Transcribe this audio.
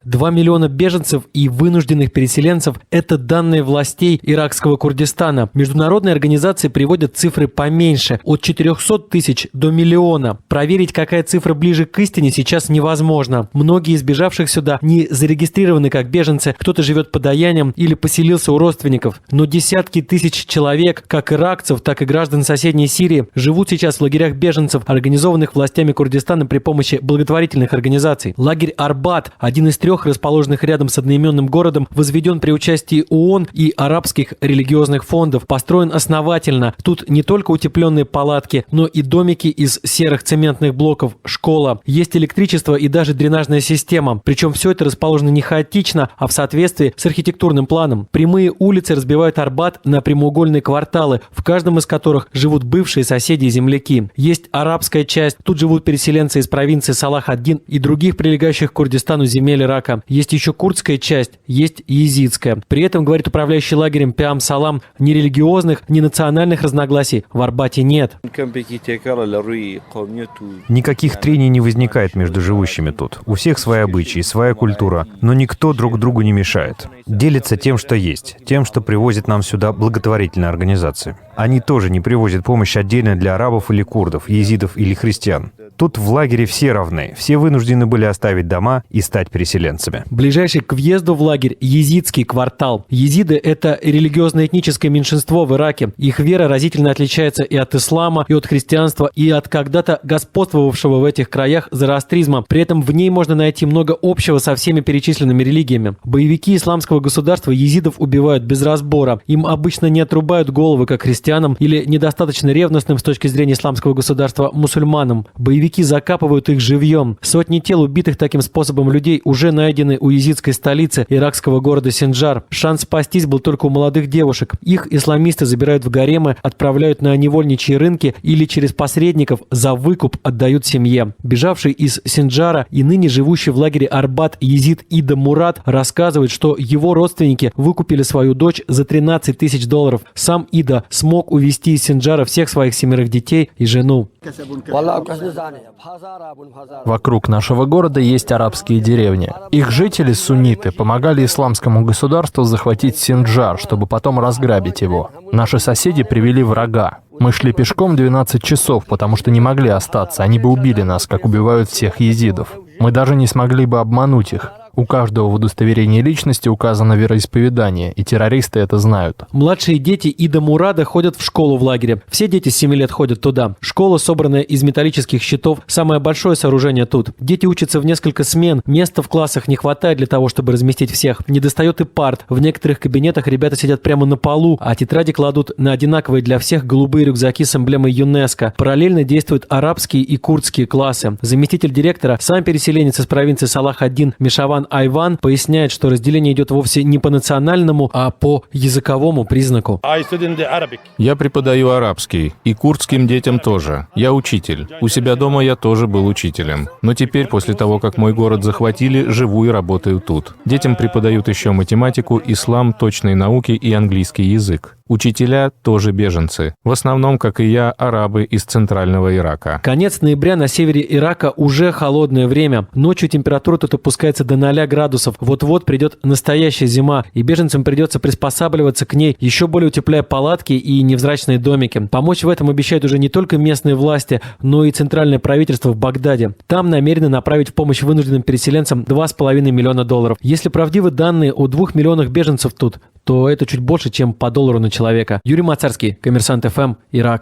2 миллиона беженцев и вынужденных переселенцев – это данные властей иракского Курдистана. Международные организации приводят цифры поменьше – от 400 тысяч до миллиона. Проверить, какая цифра ближе к истине, сейчас невозможно. Многие из бежавших сюда не зарегистрированы как беженцы, кто-то живет подаянием или поселился у родственников. Но десятки тысяч человек, как иракцев, так и граждан соседней Сирии, живут сейчас в лагерях беженцев, организованных властями Курдистана при помощи благотворительных организаций. Лагерь Арбат, один из 3 расположенных рядом с одноименным городом, возведен при участии ООН и арабских религиозных фондов. Построен основательно. Тут не только утепленные палатки, но и домики из серых цементных блоков, школа. Есть электричество и даже дренажная система. Причем все это расположено не хаотично, а в соответствии с архитектурным планом. Прямые улицы разбивают Арбат на прямоугольные кварталы, в каждом из которых живут бывшие соседи и земляки. Есть арабская часть, тут живут переселенцы из провинции Салах-ад-Дин и других прилегающих к Курдистану земель Ирака. Есть еще курдская часть, есть езидская. При этом, говорит управляющий лагерем Пиам Салам, ни религиозных, ни национальных разногласий в Арбате нет. Никаких трений не возникает между живущими тут. У всех свои обычаи, своя культура, но никто друг другу не мешает. Делятся тем, что есть, тем, что привозят нам сюда благотворительные организации. Они тоже не привозят помощь отдельно для арабов или курдов, езидов или христиан. Тут в лагере все равны, все вынуждены были оставить дома и стать переселенцами. Ближайший к въезду в лагерь езидский квартал. Езиды – это религиозно-этническое меньшинство в Ираке. Их вера разительно отличается и от ислама, и от христианства, и от когда-то господствовавшего в этих краях зороастризма. При этом в ней можно найти много общего со всеми перечисленными религиями. Боевики исламского государства езидов убивают без разбора. Им обычно не отрубают головы, как христианам, или недостаточно ревностным с точки зрения исламского государства мусульманам. Боевики закапывают их живьем. Сотни тел убитых таким способом людей уже найдены у езидской столицы иракского города Синджар. Шанс спастись был только у молодых девушек. Их исламисты забирают в гаремы, отправляют на невольничьи рынки или через посредников за выкуп отдают семье. Бежавший из Синджара и ныне живущий в лагере Арбат езид Ида Мурат рассказывает, что его родственники выкупили свою дочь за $13 тысяч. Сам Ида смог увезти из Синджара всех своих 7 детей и жену. Вокруг нашего города есть арабские деревни. Их жители, сунниты, помогали исламскому государству захватить Синджар, чтобы потом разграбить его. Наши соседи привели врага. Мы шли пешком 12 часов, потому что не могли остаться. Они бы убили нас, как убивают всех езидов. Мы даже не смогли бы обмануть их. У каждого в удостоверении личности указано вероисповедание, и террористы это знают. Младшие дети Ида Мурада ходят в школу в лагере. Все дети с 7 лет ходят туда. Школа, собранная из металлических щитов, самое большое сооружение тут. Дети учатся в несколько смен. Места в классах не хватает для того, чтобы разместить всех. Недостает и парт. В некоторых кабинетах ребята сидят прямо на полу, а тетради кладут на одинаковые для всех голубые рюкзаки с эмблемой ЮНЕСКО. Параллельно действуют арабские и курдские классы. Заместитель директора, сам переселенец из провинции Салах-ад-Дин Мишаван Айван, поясняет, что разделение идет вовсе не по национальному, а по языковому признаку. Я преподаю арабский, и курдским детям тоже. Я учитель. У себя дома я тоже был учителем. Но теперь, после того, как мой город захватили, живу и работаю тут. Детям преподают еще математику, ислам, точные науки и английский язык. Учителя тоже беженцы. В основном, как и я, арабы из центрального Ирака. Конец ноября на севере Ирака уже холодное время. Ночью температура тут опускается до 0 градусов. Вот-вот придет настоящая зима, и беженцам придется приспосабливаться к ней, еще более утепляя палатки и невзрачные домики. Помочь в этом обещают уже не только местные власти, но и центральное правительство в Багдаде. Там намерены направить в помощь вынужденным переселенцам $2,5 миллиона. Если правдивы данные о 2 миллионах беженцев тут, то это чуть больше, чем по $1 на человека. Юрий Мацарский, Коммерсант ФМ, Ирак.